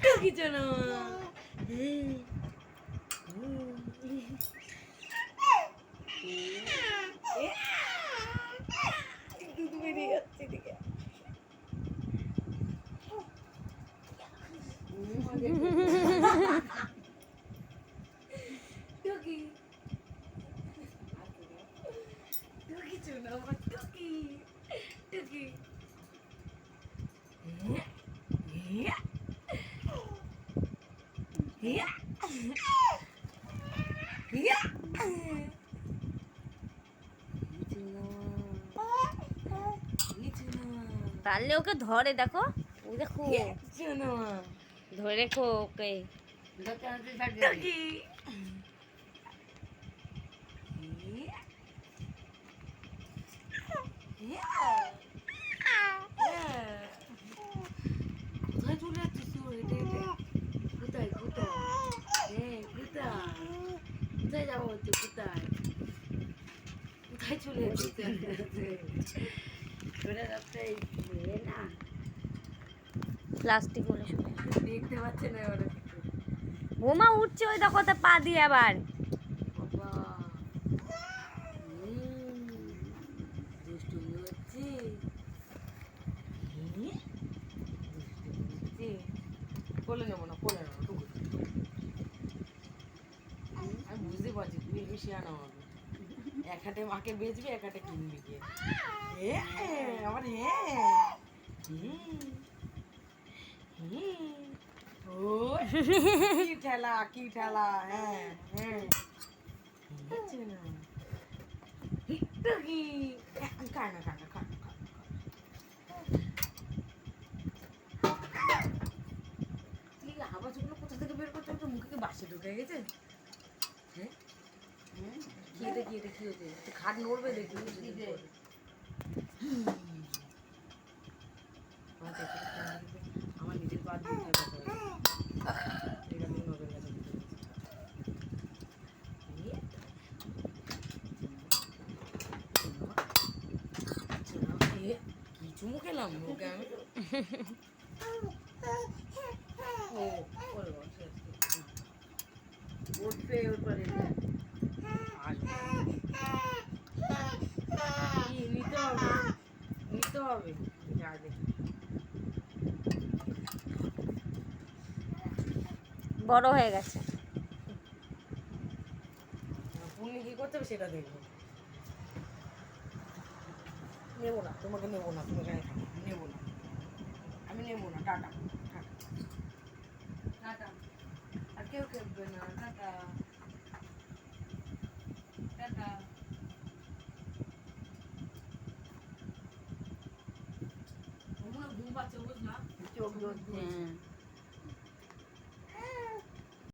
টুকি জানো দুধ বেরিয়ে যাচ্ছে এদিকে টুকি টুকি চুনো আমার টুকি টুকি পারলে ওকে ধরে দেখো, ওই দেখো ধরে রেখো ওকে। কোথায় চলে যাচ্ছিস তুই? হেঁটে হেঁটে কোথায় কোথায় হ্যাঁ কোথায় কোথায় যাবো হচ্ছে কোথায় কোথায় চলে যাচ্ছিস চলে যাচ্ছে না প্লাস্টিক বলে শুনে দেখতে পাচ্ছে না ওরা কিছু বোমা উঠছে, ওই দেখো তা পা দিয়ে আবার। বাবা দুষ্টুমি হচ্ছে কোলে নেবো না কোলে নেবো টুকু আমি বুঝতে পারছি তুমি বেশি আনা হবে এক হাটে মাকে বেচবি এক হাটে কিনবি গিয়ে আমার ও কি ঠেলা কি ঠেলা হ্যাঁ হ্যাঁ কানা কানা কানা আওয়াজগুলো কোথা থেকে বের করতে হবে? মুখে কি বাসে ঢুকে গেছে? হ্যাঁ কি এটা কি এটা কি হচ্ছে? খাট নড়বে দেখি আমার নিজের পা দিয়ে এরকম নজর গেছে কি চুমু খেলাম ওকে আমি ও ওরে উঠবে ওরপরে নিতে হবে নিতে হবে যা দেখি বড় হয়ে গেছে। পুণ্যি কি করতে হবে সেটা দেখবো নেবো না তোমাকে নেবো না তুমি এখানে থাকো নেবো না আমি নেবো না টাটা টাটা টাটা আর কেউ খেলবে না টাটা টাটা ঘুম পাচ্ছে বুঝলাম চোখ